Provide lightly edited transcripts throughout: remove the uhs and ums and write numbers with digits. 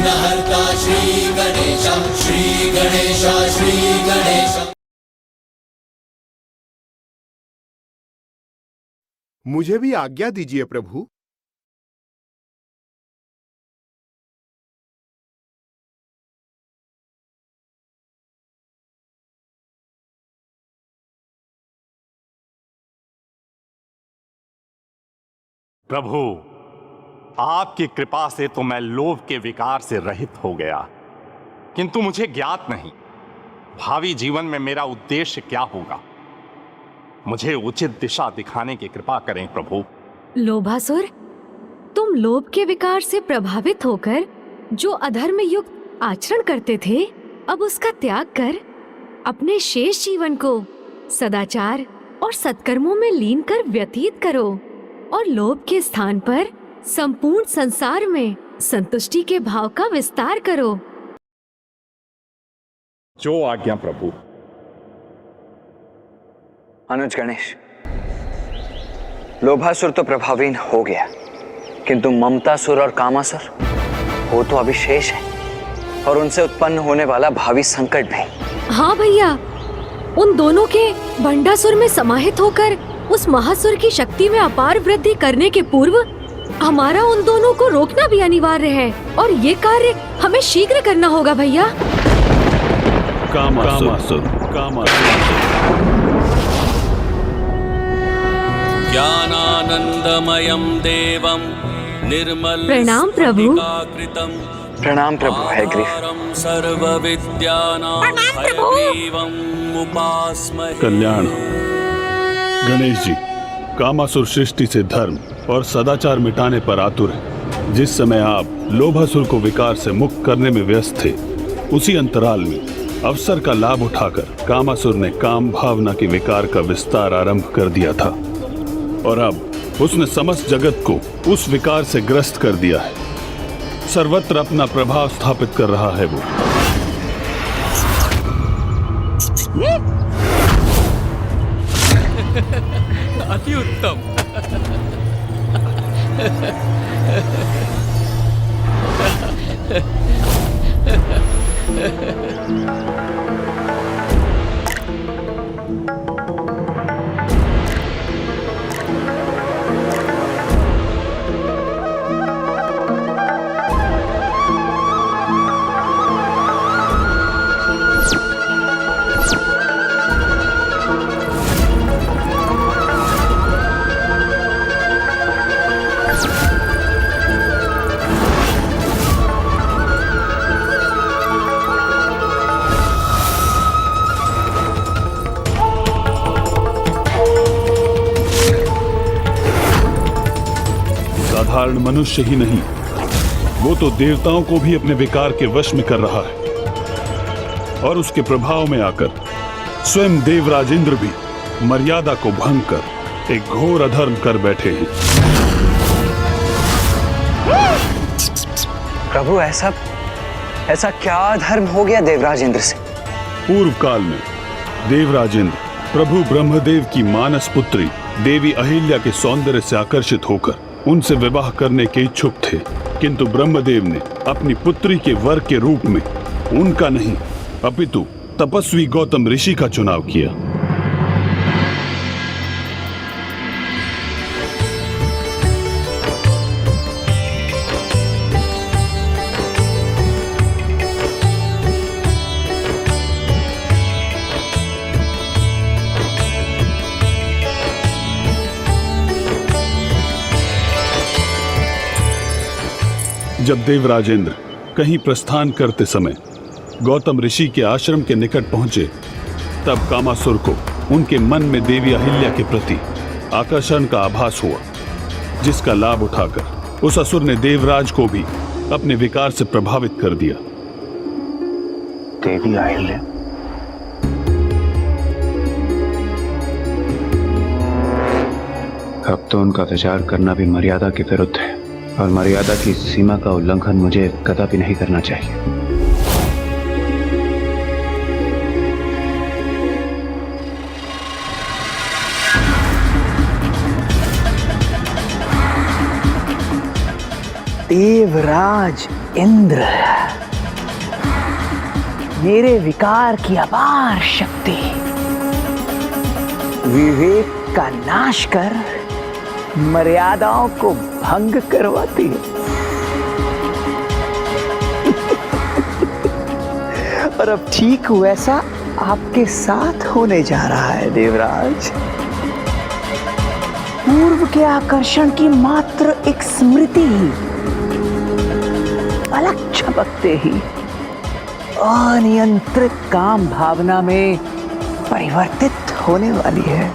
विघ्नहर्ता श्री गणेश, श्री गणेश, श्री गणेश। मुझे भी आज्ञा दीजिए प्रभु। प्रभु, आपकी कृपा से तो मैं लोभ के विकार से रहित हो गया, किंतु मुझे ज्ञात नहीं भावी जीवन में मेरा उद्देश्य क्या होगा। मुझे उचित दिशा दिखाने की कृपा करें प्रभु। लोभासुर, तुम लोभ के विकार से प्रभावित होकर जो अधर्म युक्त आचरण करते थे, अब उसका त्याग कर अपने शेष जीवन को सदाचार और सत्कर्मों में लीन कर व्यतीत करो और लोभ के स्थान पर संपूर्ण संसार में संतुष्टि के भाव का विस्तार करो। जो आज्ञा प्रभु। अनुज गणेश, लोभासुर तो प्रभावहीन हो गया, किंतु ममतासुर और कामासुर वो तो अभी शेष है, और उनसे उत्पन्न होने वाला भावी संकट भी। हाँ भैया, उन दोनों के भंडासुर में समाहित होकर उस महासुर की शक्ति में अपार वृद्धि करने के पूर्व हमारा उन दोनों को रोकना भी अनिवार्य है, और ये कार्य हमें शीघ्र करना होगा भैया। कामासुर। ज्ञानानंदमयं देवं निर्मल प्रणाम प्रभु। प्रणाम प्रभु हयग्रीव। सर्वविद्यानां हयग्रीवम् उपास्महे। कल्याण। गणेश जी, कामासुर सृष्टि से धर्म और सदाचार मिटाने पर आतुर है। जिस समय आप लोभासुर को विकार से मुक्त करने में व्यस्त थे, उसी अंतराल में अवसर का लाभ उठाकर कामासुर ने काम भावना के विकार का विस्तार आरंभ कर दिया था, और अब उसने समस्त जगत को उस विकार से ग्रस्त कर दिया है। सर्वत्र अपना प्रभाव स्थापित कर रहा है वो। अति उत्तम। साधारण मनुष्य ही नहीं, वो तो देवताओं को भी अपने विकार के वश में कर रहा है, और उसके प्रभाव में आकर स्वयं देवराज इंद्र भी मर्यादा को भंग कर एक घोर अधर्म कर बैठे हैं। प्रभु, ऐसा क्या अधर्म हो गया देवराज इंद्र से? पूर्व काल में देवराज इंद्र प्रभु ब्रह्मदेव की मानस पुत्री देवी अहिल्या के सौंदर्य से आकर्षित होकर उनसे विवाह करने के इच्छुक थे, किंतु ब्रह्मदेव ने अपनी पुत्री के वर के रूप में उनका नहीं अपितु तपस्वी गौतम ऋषि का चुनाव किया। जब देवराजेंद्र कहीं प्रस्थान करते समय गौतम ऋषि के आश्रम के निकट पहुंचे, तब कामासुर को उनके मन में देवी अहिल्या के प्रति आकर्षण का आभास हुआ, जिसका लाभ उठाकर उस असुर ने देवराज को भी अपने विकार से प्रभावित कर दिया। देवी अहिल्या? अब तो उनका विचार करना भी मर्यादा के विरुद्ध है, और मर्यादा की सीमा का उल्लंघन मुझे कदापि नहीं करना चाहिए। देवराज इंद्र, मेरे विकार की अपार शक्ति विवेक का नाश कर मर्यादाओं को भंग करवाती है। और अब ठीक वैसा आपके साथ होने जा रहा है देवराज। पूर्व के आकर्षण की मात्र एक स्मृति ही पलक झपकते ही अनियंत्रित काम भावना में परिवर्तित होने वाली है।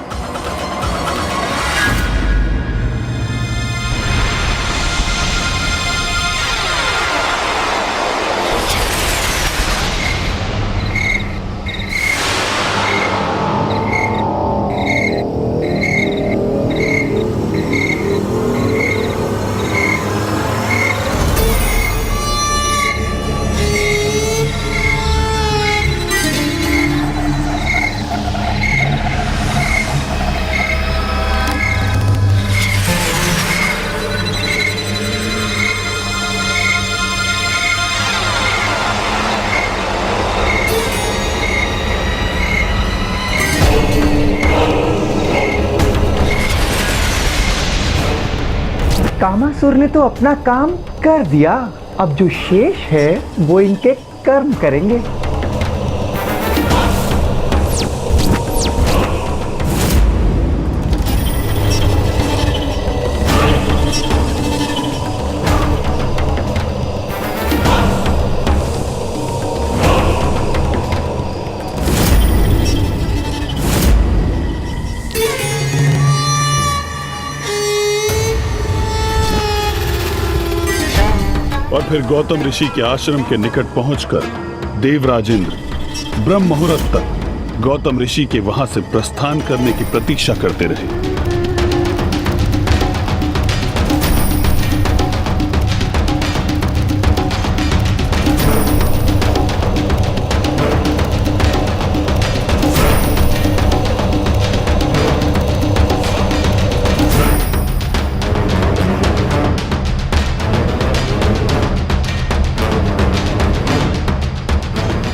कामासुर ने तो अपना काम कर दिया, अब जो शेष है वो इनके कर्म करेंगे। और फिर गौतम ऋषि के आश्रम के निकट पहुंचकर देवराज इंद्र ब्रह्म मुहूर्त तक गौतम ऋषि के वहां से प्रस्थान करने की प्रतीक्षा करते रहे।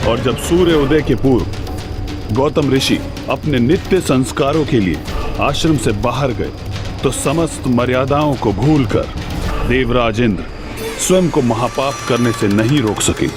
और जब सूर्य उदय के पूर्व गौतम ऋषि अपने नित्य संस्कारों के लिए आश्रम से बाहर गए तो समस्त मर्यादाओं को भूलकर देवराज इंद्र स्वयं को महापाप करने से नहीं रोक सके।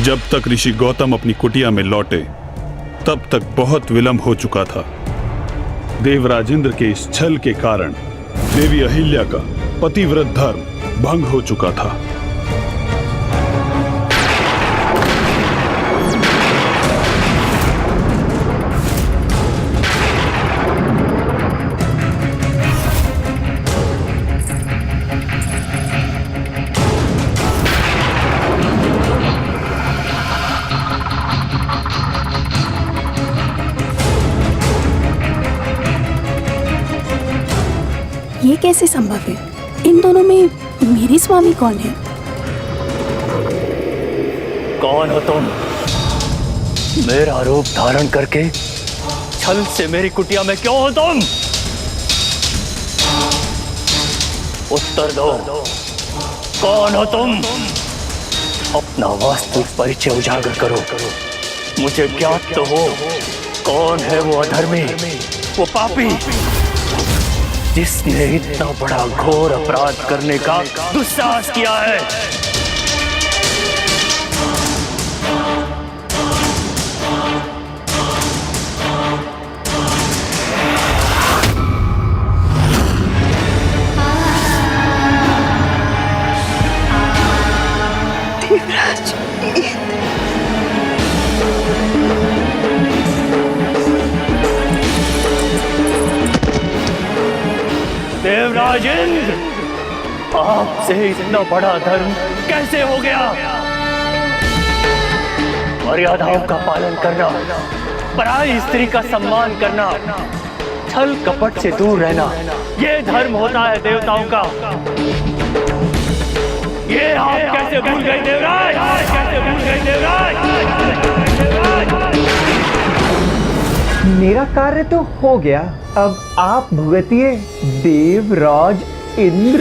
जब तक ऋषि गौतम अपनी कुटिया में लौटे तब तक बहुत विलंब हो चुका था। देवराज इंद्र के इस छल के कारण देवी अहिल्या का पतिव्रत धर्म भंग हो चुका था। ये कैसे संभव है? इन दोनों में मेरी स्वामी कौन है? कौन हो तुम? मेरा रूप धारण करके छल से मेरी कुटिया में क्यों हो तुम? उत्तर दो, कौन हो तुम? अपना वास्तविक परिचय उजागर करो। मुझे ज्ञात तो हो कौन है वो अधर्मी, वो पापी जिसने इतना बड़ा घोर अपराध करने का दुस्साहस किया है। देवराज देवराज इंद्र, आपसे इतना बड़ा धर्म कैसे हो गया? मर्यादाओं का पालन करना, पराई स्त्री का सम्मान करना, छल कपट से दूर रहना, ये धर्म होता है देवताओं का। ये आप कैसे भूल गए देवराज? कैसे भूल गए देवराज? मेरा कार्य तो हो गया, अब आप भुगतिए देवराज इंद्र।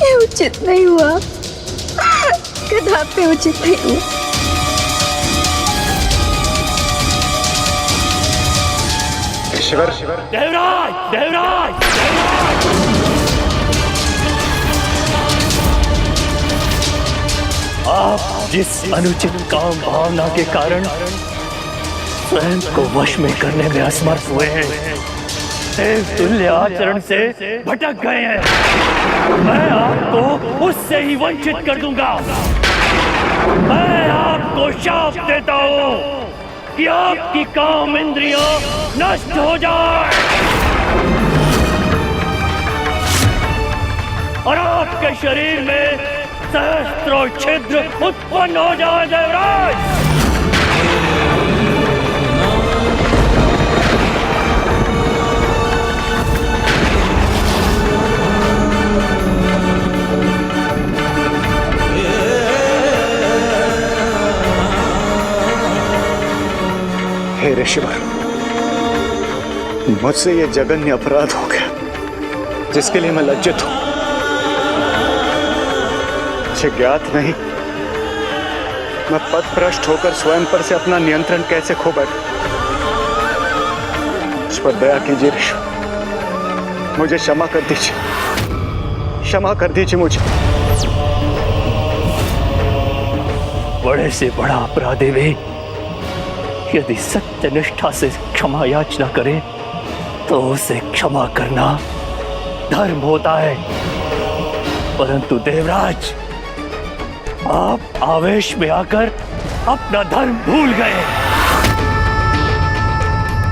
ये उचित नहीं हुआ, कदापि उचित नहीं हुआ। देवराज, देवराज, आप जिस अनुचित काम भावना के कारण स्वयं को वश में करने में असमर्थ हुए हैं, देव तुल्य आचरण से भटक गए हैं, मैं आपको उससे ही वंचित कर दूंगा। मैं आपको शाप देता हूँ कि आपकी काम इंद्रियां नष्ट हो जाए और आपके शरीर में सहस्त्रों छिद्र उत्पन्न हो जाए देवराज। हे ऋषिवर, मुझसे ये जघन्य अपराध हो गया जिसके लिए मैं लज्जित हूं। मुझे ज्ञात नहीं मैं पथभ्रष्ट होकर स्वयं पर से अपना नियंत्रण कैसे खो बैठा। मुझ पर दया कीजिए ऋषि, मुझे क्षमा कर दीजिए, क्षमा कर दीजिए मुझे। बड़े से बड़ा अपराधी भी यदि सत्य निष्ठा से क्षमा याचना करे तो उसे क्षमा करना धर्म होता है। परंतु देवराज, आप आवेश में आकर अपना धर्म भूल गए,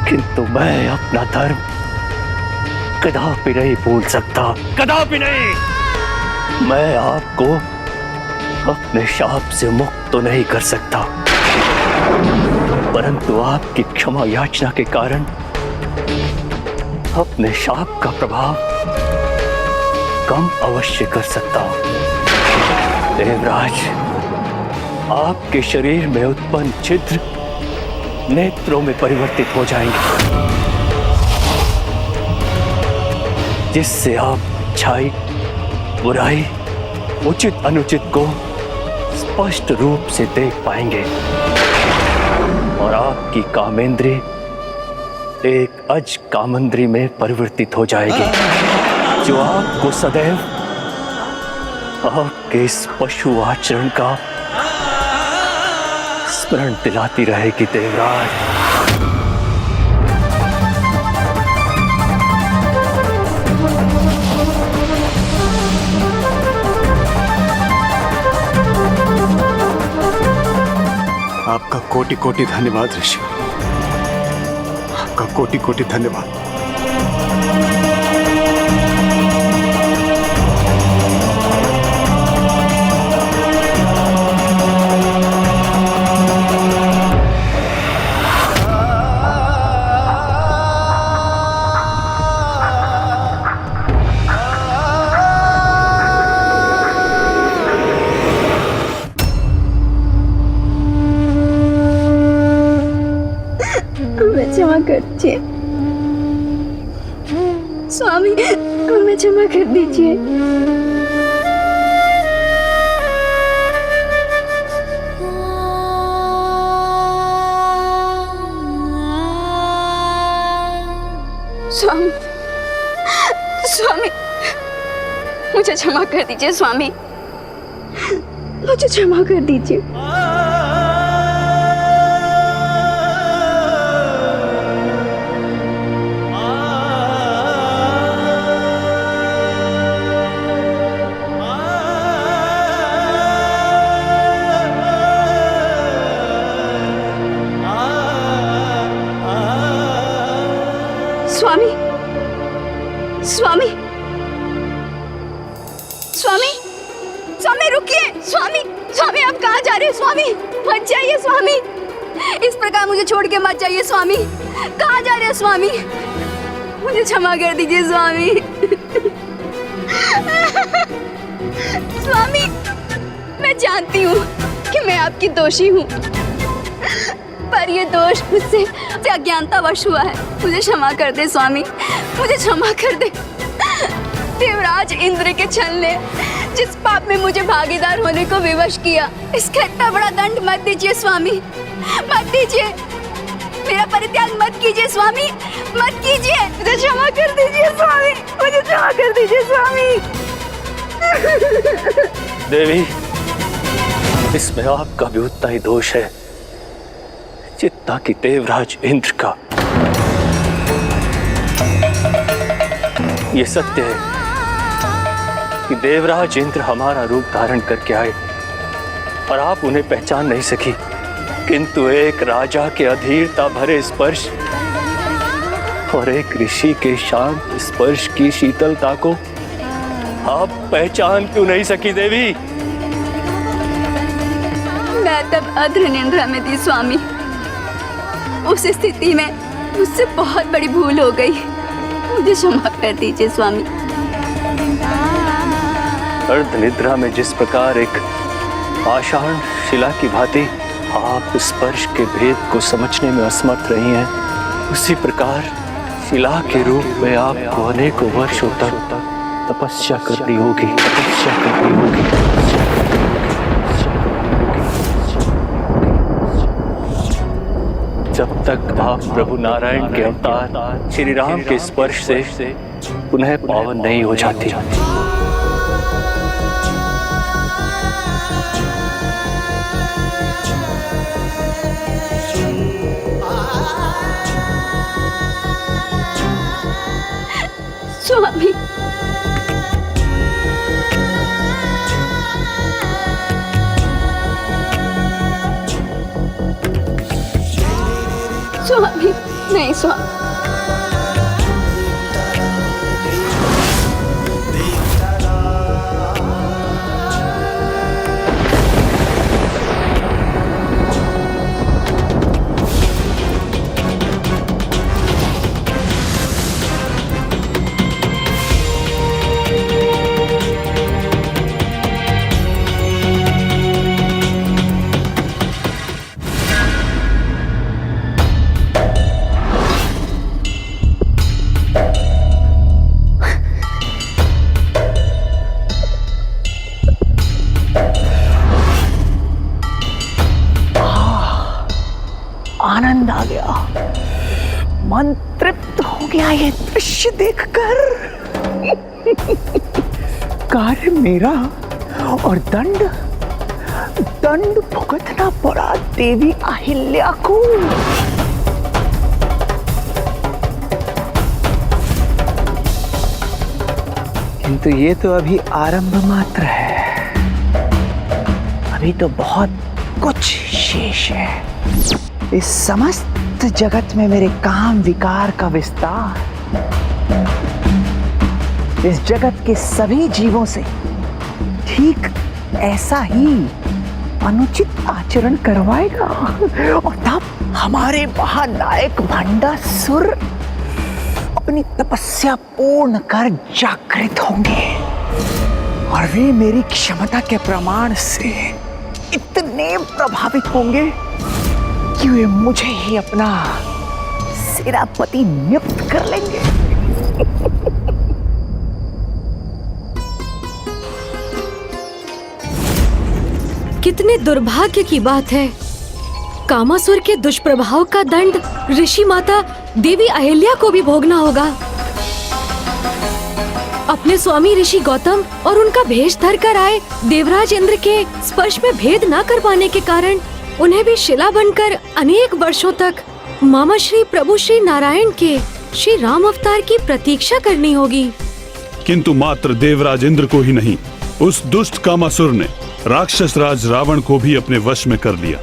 किंतु मैं अपना धर्म कदापि नहीं भूल सकता, कदापि नहीं। मैं आपको अपने शाप से मुक्त तो नहीं कर सकता, परंतु आपकी क्षमा याचना के कारण अपने शाप का प्रभाव कम अवश्य कर सकता हूं। देवराज, आपके शरीर में उत्पन्न छिद्र नेत्रों में परिवर्तित हो जाएंगे, जिससे आप अच्छाई, बुराई, उचित अनुचित को स्पष्ट रूप से देख पाएंगे और आपकी कामेंद्री एक अज कामेंद्री में परिवर्तित हो जाएगी, जो आपको सदैव आपके इस पशु आचरण का स्मरण दिलाती रहेगी देवराज। आपका कोटि कोटि धन्यवाद ऋषि, आपका कोटि कोटि धन्यवाद। क्षमा कर दीजिए स्वामी, हमें क्षमा कर दीजिए। स्वामी, स्वामी, मुझे क्षमा कर दीजिए स्वामी, मुझे क्षमा कर दीजिए। स्वामी स्वामी स्वामी स्वामी रुकिए। स्वामी स्वामी आप कहाँ जा रहे हैं? स्वामी मत जाइए। स्वामी इस प्रकार मुझे छोड़ के मत जाइए। स्वामी कहाँ जा रहे हैं? स्वामी मुझे क्षमा कर दीजिए। स्वामी स्वामी मैं जानती हूँ कि मैं आपकी दोषी हूँ, पर ये दोष मुझसे अज्ञानतावश हुआ है। मुझे क्षमा कर दे स्वामी, मुझे क्षमा कर दे। देवराज इंद्र के छल ने जिस पाप में मुझे भागीदार होने को विवश किया, इसका इतना बड़ा दंड मत दीजिए स्वामी, मत दीजिए। मेरा परित्याग मत कीजिए स्वामी, मत कीजिए। मुझे क्षमा कर दीजिए स्वामी, मुझे क्षमा कर दीजिए स्वामी। देवी, इसमें आपका भी उतना ही दोष है जितना कि देवराज इंद्र का। ये सत्य है कि देवराज इंद्र हमारा रूप धारण करके आए और आप उन्हें पहचान नहीं सकी, किंतु एक राजा के अधीरता भरे स्पर्श और एक ऋषि के शांत स्पर्श की शीतलता को आप पहचान क्यों नहीं सकी देवी? मैं तब अद्र निंद्रा में थी स्वामी। उस स्थिति में मुझसे बहुत बड़ी भूल हो गई, मुझे क्षमा कर दीजिए स्वामी। अर्ध निद्रा में जिस प्रकार एक आषाढ़ शिला की भांति आप स्पर्श के भेद को समझने में असमर्थ रही हैं, उसी प्रकार शिला के रूप में आपको अनेकों वर्षों तक तपस्या करनी होगी, तपस्या करनी होगी। जब तक आप प्रभु नारायण के अवतार श्री राम के स्पर्श से पुनः पावन नहीं हो जाती। स्वामी स्वामी नहीं स्वामी। आनंद आ गया, मन तृप्त हो गया ये दृश्य देखकर। कार्य मेरा और दंड भुगतना पड़ा देवी अहिल्या को। किंतु ये तो अभी आरंभ मात्र है, अभी तो बहुत कुछ शेष है। इस समस्त जगत में मेरे काम विकार का विस्तार इस जगत के सभी जीवों से ठीक ऐसा ही अनुचित आचरण करवाएगा, और तब हमारे महानायक भंडासुर अपनी तपस्या पूर्ण कर जागृत होंगे, और वे मेरी क्षमता के प्रमाण से इतने प्रभावित होंगे कि वे मुझे ही अपना सेनापति नियुक्त कर लेंगे। कितने दुर्भाग्य की बात है, कामासुर के दुष्प्रभाव का दंड ऋषि माता देवी अहिल्या को भी भोगना होगा। अपने स्वामी ऋषि गौतम और उनका भेष धर कर आए देवराज इंद्र के स्पर्श में भेद न कर पाने के कारण उन्हें भी शिला बनकर अनेक वर्षों तक मामा श्री प्रभु श्री नारायण के श्री राम अवतार की प्रतीक्षा करनी होगी। किंतु मात्र देवराज इंद्र को ही नहीं, उस दुष्ट कामासुर ने राक्षस राज रावण को भी अपने वश में कर लिया।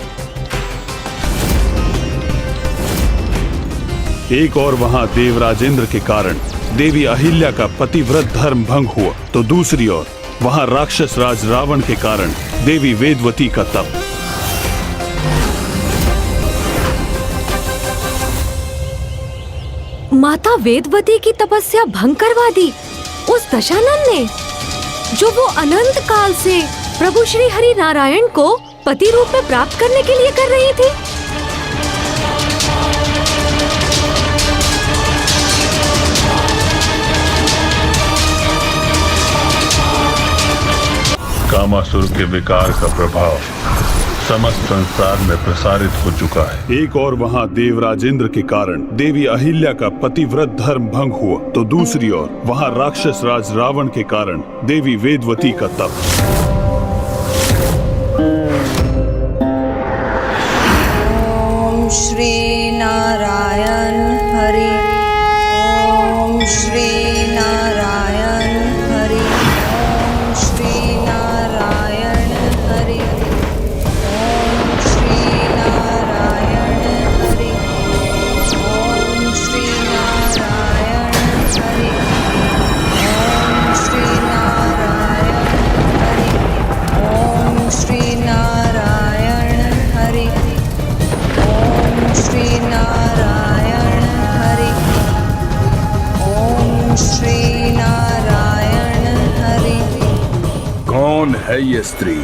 एक और वहाँ देवराजेंद्र के कारण देवी अहिल्या का पतिव्रत धर्म भंग हुआ, तो दूसरी ओर वहाँ राक्षस राज रावण के कारण देवी वेदवती का तप। माता वेदवती की तपस्या भंग करवा दी उस दशानन ने, जो वो अनंत काल से प्रभु श्री हरि नारायण को पति रूप में प्राप्त करने के लिए कर रही थी। कामासुर के विकार का प्रभाव समस्त संसार में प्रसारित हो चुका है। एक और वहाँ देवराजेंद्र के कारण देवी अहिल्या का पतिव्रत धर्म भंग हुआ, तो दूसरी ओर वहाँ राक्षस राज रावण के कारण देवी वेदवती का तप। ओम श्री नारायण हरि। ओम श्री नारायण हरि। ओम श्री नारायण हरि। ओम श्री नारायण हरि। ओम श्री नारायण हरि। ओम श्री नारायण हरि। ओम श्री नारायण हरि। ओम श्री नारायण हरि। ओम श्री नारायण हरि। कौन है ये स्त्री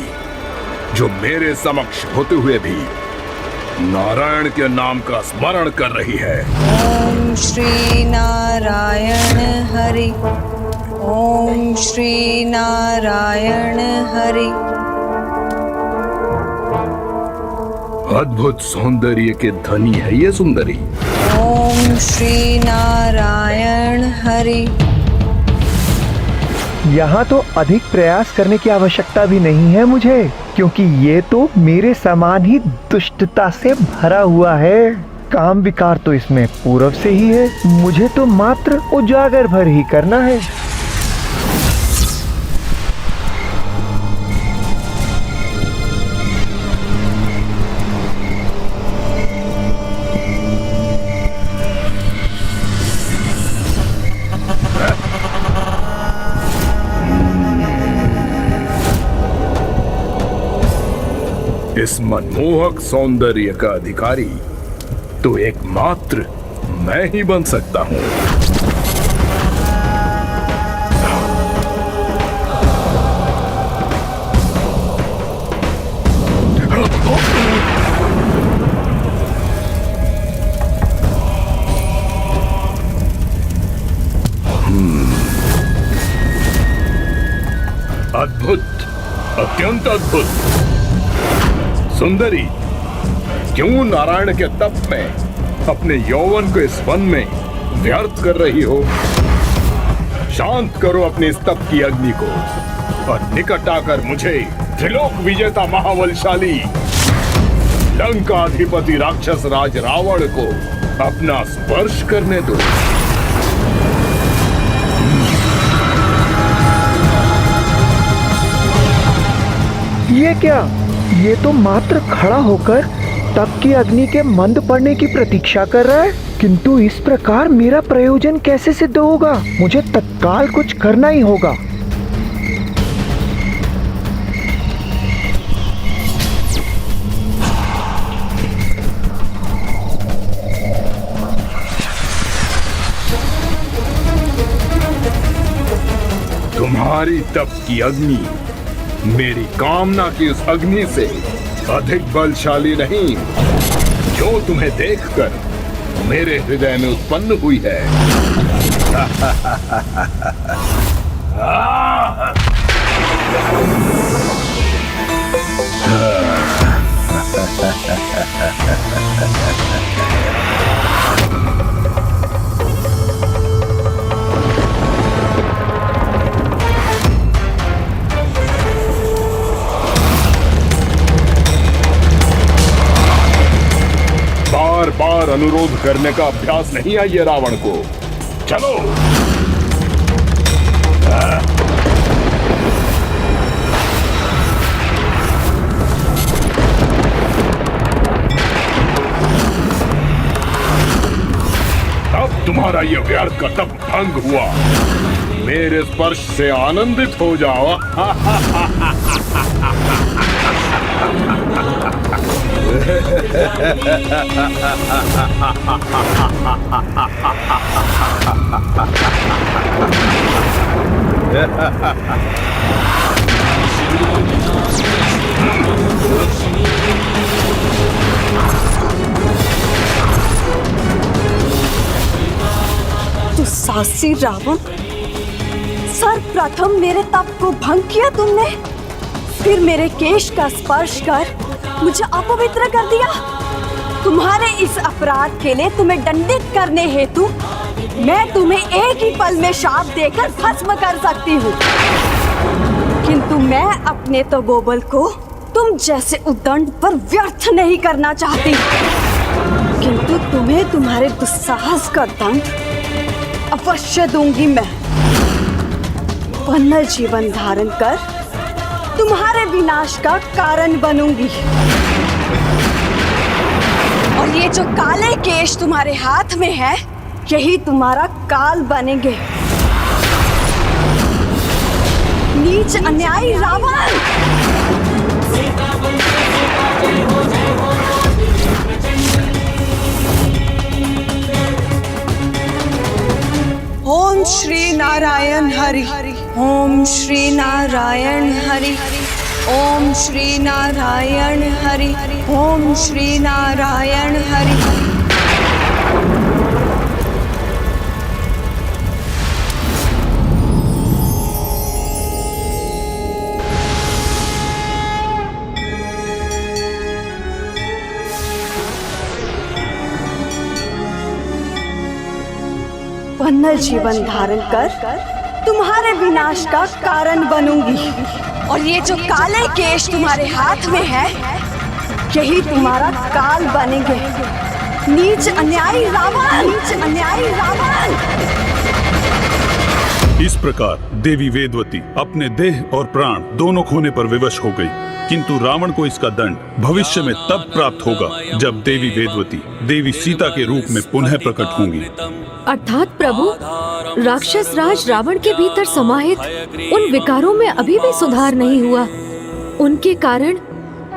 जो मेरे समक्ष होते हुए भी नारायण के नाम का स्मरण कर रही है? ओम श्री नारायण हरि। ओम श्री नारायण हरि। अद्भुत सौंदर्य के धनी है ये सुंदरी। ओम श्री नारायण हरि। यहाँ तो अधिक प्रयास करने की आवश्यकता भी नहीं है मुझे, क्योंकि ये तो मेरे समान ही दुष्टता से भरा हुआ है। काम विकार तो इसमें पूर्व से ही है, मुझे तो मात्र उजागर भर ही करना है। इस मनमोहक सौंदर्य का अधिकारी तो एकमात्र मैं ही बन सकता हूँ। अद्भुत, अत्यंत अद्भुत। सुंदरी, क्यों नारायण के तप में अपने यौवन को इस वन में व्यर्थ कर रही हो? शांत करो अपने इस तप की अग्नि को और निकट आकर मुझे त्रिलोक विजेता महाबलशाली लंकाधिपति राक्षस राज रावण को अपना स्पर्श करने दो। ये क्या? ये तो मात्र खड़ा होकर तप की अग्नि के मंद पड़ने की प्रतीक्षा कर रहा है, किंतु इस प्रकार मेरा प्रयोजन कैसे सिद्ध होगा? मुझे तत्काल कुछ करना ही होगा। तुम्हारी तप की अग्नि मेरी कामना की उस अग्नि से अधिक बलशाली नहीं, जो तुम्हें देखकर मेरे हृदय में उत्पन्न हुई है। बार बार अनुरोध करने का अभ्यास नहीं है ये रावण को। चलो। तुम्हारा ये व्यर्थ का तप भंग हुआ। मेरे स्पर्श से आनंदित हो जाओ। तो साहसी रावण, सर्वप्रथम मेरे तप को भंग किया तुमने, फिर मेरे केश का स्पर्श कर मुझे अपवित्र कर दिया। तुम्हारे इस अपराध के लिए तुम्हें दंडित करने हेतु मैं तुम्हें एक ही पल में शाप देकर भस्म कर सकती हूँ, किंतु मैं अपने तो गोबल को तुम जैसे उद्दंड पर व्यर्थ नहीं करना चाहती, किंतु तुम्हें तुम्हारे दुस्साहस का दंड अवश्य दूंगी। मैं पुनर्जीवन धारण कर तुम्हारे विनाश का कारण बनूंगी। और ये जो काले केश तुम्हारे हाथ में है, यही तुम्हारा काल बनेंगे। नीच अन्यायी रावण! ओम श्री नारायण हरि। ओम श्री नारायण हरि। ओम श्री नारायण हरि। ओम श्री नारायण हरि। पुनर्जीवन धारण कर तुम्हारे विनाश का कारण बनूंगी। और ये जो काले केश तुम्हारे हाथ में है, यही तुम्हारा काल बनेंगे। नीच अन्यायी रावण! नीच अन्यायी रावण! इस प्रकार देवी वेदवती अपने देह और प्राण दोनों खोने पर विवश हो गई, किंतु रावण को इसका दंड भविष्य में तब प्राप्त होगा जब देवी वेदवती देवी सीता के रूप में पुनः प्रकट होंगी। अर्थात प्रभु, राक्षस राज रावण के भीतर समाहित उन विकारों में अभी भी सुधार नहीं हुआ। उनके कारण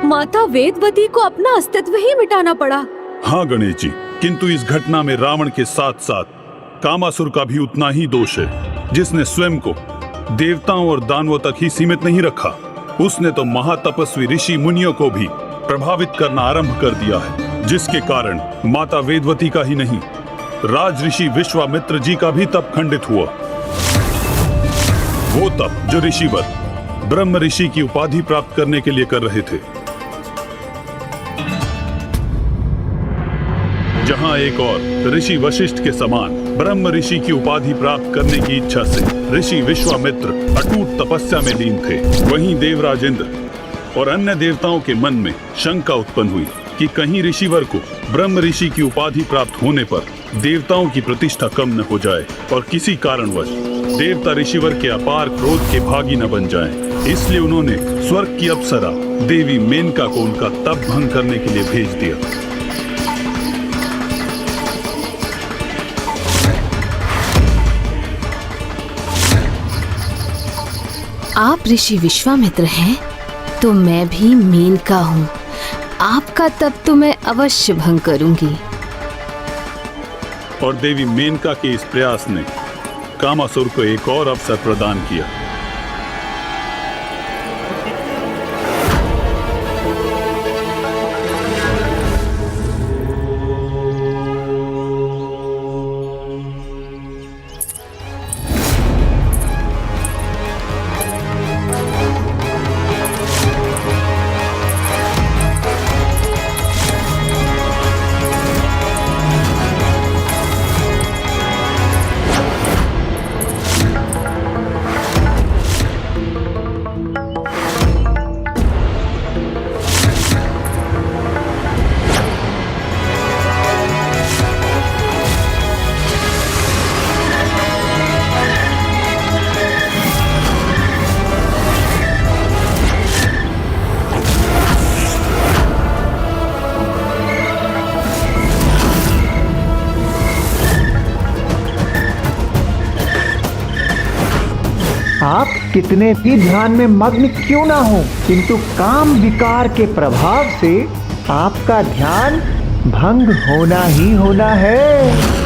माता वेदवती को अपना अस्तित्व ही मिटाना पड़ा। हाँ गणेश जी, किंतु इस घटना में रावण के साथ साथ कामासुर का भी उतना ही दोष है, जिसने स्वयं को देवताओं और दानवों तक ही सीमित नहीं रखा। उसने तो महातपस्वी ऋषि मुनियों को भी प्रभावित करना आरंभ कर दिया है, जिसके कारण माता वेदवती का ही नहीं, राज ऋषि विश्वामित्र जी का भी तप खंडित हुआ। वो तप जो ऋषिवर ब्रह्म ऋषि की उपाधि प्राप्त करने के लिए कर रहे थे। जहां एक और ऋषि वशिष्ठ के समान ब्रह्म ऋषि की उपाधि प्राप्त करने की इच्छा से ऋषि विश्वामित्र अटूट तपस्या में लीन थे, वहीं देवराज इंद्र और अन्य देवताओं के मन में शंका उत्पन्न हुई कि कहीं ऋषिवर को ब्रह्म ऋषि की उपाधि प्राप्त होने पर देवताओं की प्रतिष्ठा कम न हो जाए और किसी कारणवश देवता ऋषिवर के अपार क्रोध के भागी न बन जाएं। इसलिए उन्होंने स्वर्ग की अप्सरा देवी मेनका को उनका तप भंग करने के लिए भेज दिया। आप ऋषि विश्वामित्र हैं, तो मैं भी मेनका हूँ। आपका तप तो मैं अवश्य भंग करूंगी। और देवी मेनका के इस प्रयास ने कामासुर को एक और अवसर प्रदान किया। आप कितने भी ध्यान में मग्न क्यों ना हो, किंतु काम विकार के प्रभाव से आपका ध्यान भंग होना ही होना है।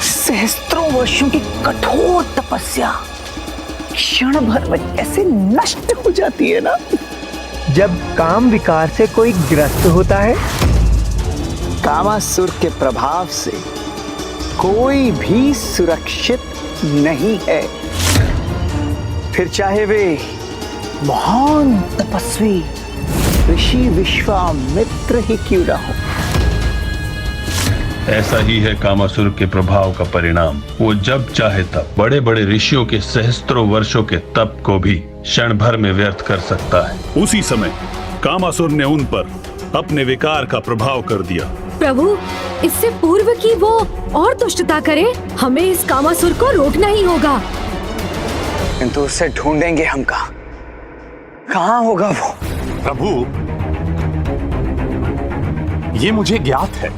सहस्त्रों वर्षों की कठोर तपस्या क्षण भर में कैसे नष्ट हो जाती है ना। जब काम विकार से कोई ग्रस्त होता है, कामासुर के प्रभाव से कोई भी सुरक्षित नहीं है, फिर चाहे वे महान तपस्वी ऋषि विश्वामित्र ही क्यों ना हो। ऐसा ही है कामासुर के प्रभाव का परिणाम। वो जब चाहे तब बड़े बड़े ऋषियों के सहस्त्रों वर्षों के तप को भी क्षण भर में व्यर्थ कर सकता है। उसी समय कामासुर ने उन पर अपने विकार का प्रभाव कर दिया। प्रभु, इससे पूर्व की वो और दुष्टता करे, हमें इस कामासुर को रोकना ही होगा। किंतु उसे ढूंढेंगे हम कहाँ होगा वो? प्रभु, ये मुझे ज्ञात है।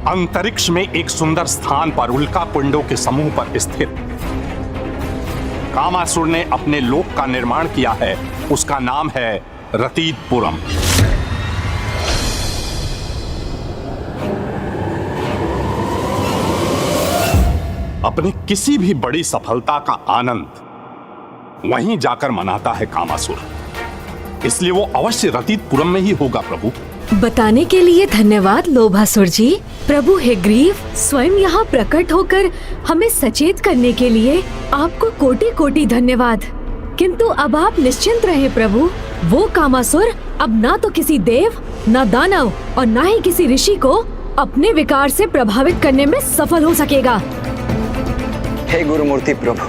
अंतरिक्ष में एक सुंदर स्थान पर उल्का पिंडों के समूह पर स्थित कामासुर ने अपने लोक का निर्माण किया है। उसका नाम है रतीतपुरम। अपने किसी भी बड़ी सफलता का आनंद वहीं जाकर मनाता है कामासुर, इसलिए वो अवश्य रतीतपुरम में ही होगा। प्रभु, बताने के लिए धन्यवाद लोभासुर जी। प्रभु हेग्रीव स्वयं यहाँ प्रकट होकर हमें सचेत करने के लिए आपको कोटि कोटि धन्यवाद। किंतु अब आप निश्चिंत रहे प्रभु, वो कामासुर अब ना तो किसी देव, ना दानव और ना ही किसी ऋषि को अपने विकार से प्रभावित करने में सफल हो सकेगा। हे गुरुमूर्ति प्रभु,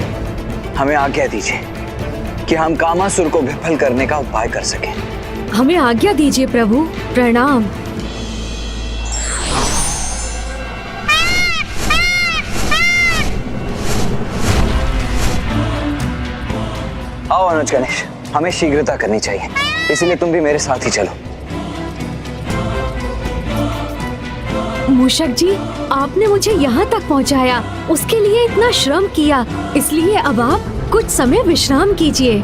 हमें आज्ञा दीजिए कि हम कामासुर को विफल करने का उपाय कर सकें। हमें आज्ञा दीजिए प्रभु। प्रणाम। आओ अनुज गणेश, हमें शीघ्रता करनी चाहिए, इसलिए तुम भी मेरे साथ ही चलो। मूषक जी, आपने मुझे यहाँ तक पहुँचाया, उसके लिए इतना श्रम किया, इसलिए अब आप कुछ समय विश्राम कीजिए।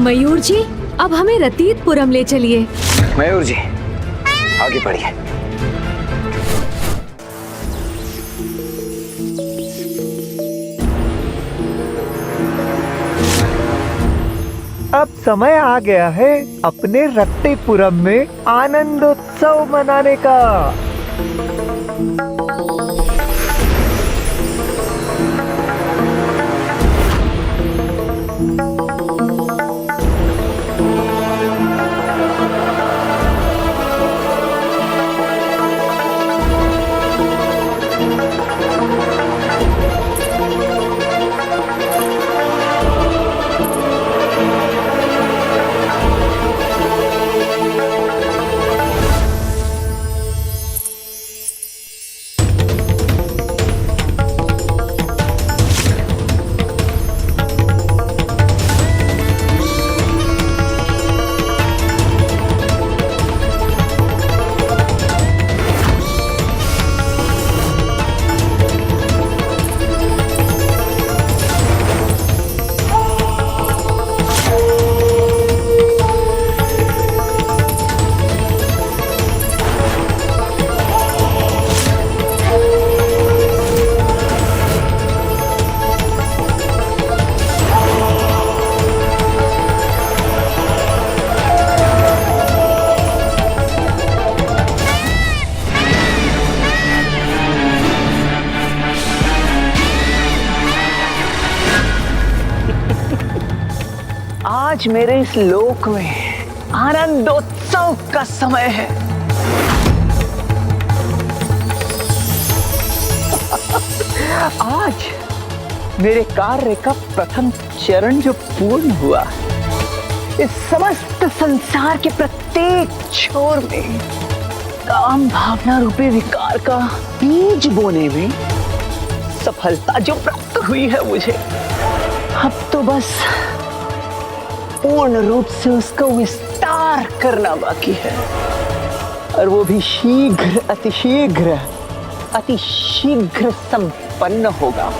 मयूर जी, अब हमें रतीतपुरम ले चलिए। मयूर जी, आगे बढ़िए। अब समय आ गया है अपने रत्तेपुरम में आनंदोत्सव मनाने का। आज मेरे इस लोक में आनंदोत्सव का समय है। आज मेरे कार्य का प्रथम चरण जो पूर्ण हुआ, इस समस्त संसार के प्रत्येक छोर में काम भावना रूपी विकार का बीज बोने में सफलता जो प्राप्त हुई है मुझे, अब तो बस पूर्ण रूप से उसका विस्तार करना बाकी है, और वो भी शीघ्र अतिशीघ्र संपन्न होगा।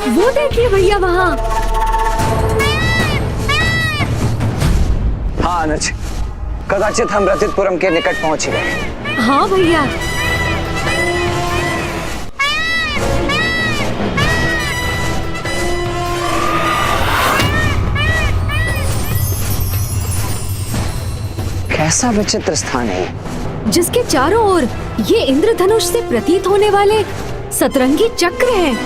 वो देखिए भैया वहाँ। हाँ अनुज, कदाचित हम रतितपुरम के निकट पहुंच गए। हाँ भैया। कैसा विचित्र स्थान है, जिसके चारों ओर ये इंद्रधनुष से प्रतीत होने वाले सतरंगी चक्र हैं।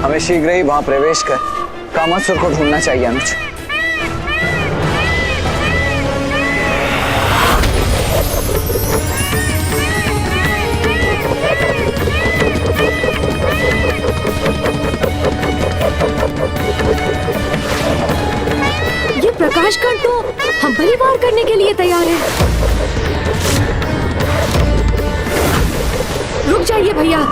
हमें शीघ्र ही वहां प्रवेश कर कामासुर को ढूंढना चाहिए अनुज। ये प्रकाश कण तो हम पर ही वार करने के लिए तैयार है। रुक जाइए भैया।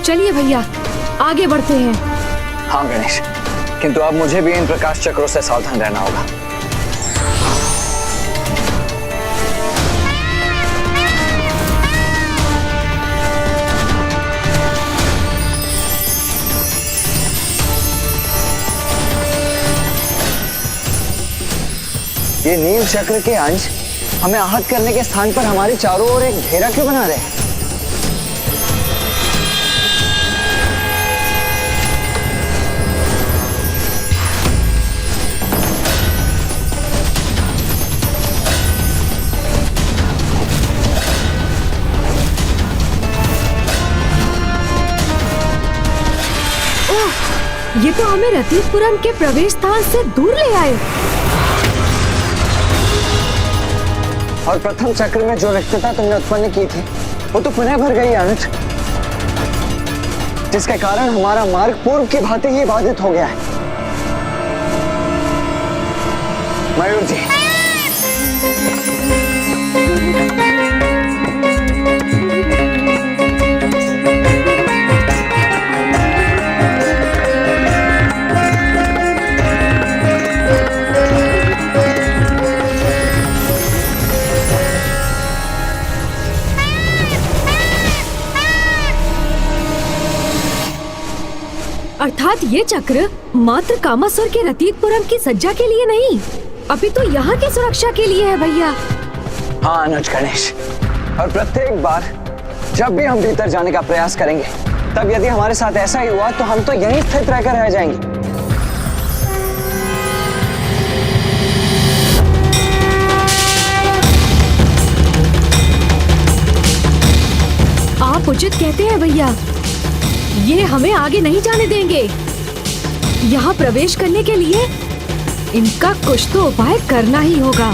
चलिए भैया, आगे बढ़ते हैं। हाँ गणेश, किंतु अब मुझे भी इन प्रकाश चक्रों से सावधान रहना होगा। ये नील चक्र के अंश हमें आहत करने के स्थान पर हमारे चारों ओर एक घेरा क्यों बना रहे हैं? ये तो हमें रतितपुरम के प्रवेश स्थान से दूर ले आए। और प्रथम चक्र में जो रिक्तता तुमने उत्पन्न की थी, वो तो पुनः भर गई अनुज, जिसके कारण हमारा मार्ग पूर्व की भांति ही बाधित हो गया है। मयूर जी, अर्थात ये चक्र मात्र कामासुर के रतितपुरम की सज्जा के लिए नहीं, अभी तो यहाँ की सुरक्षा के लिए है भैया। हाँ अनुज गणेश, और प्रत्येक बार जब भी हम भीतर जाने का प्रयास करेंगे, तब यदि हमारे साथ ऐसा ही हुआ तो हम तो यहीं स्थित रहकर रह जाएंगे। आप उचित कहते हैं भैया, ये हमें आगे नहीं जाने देंगे। यहाँ प्रवेश करने के लिए इनका कुछ तो उपाय करना ही होगा।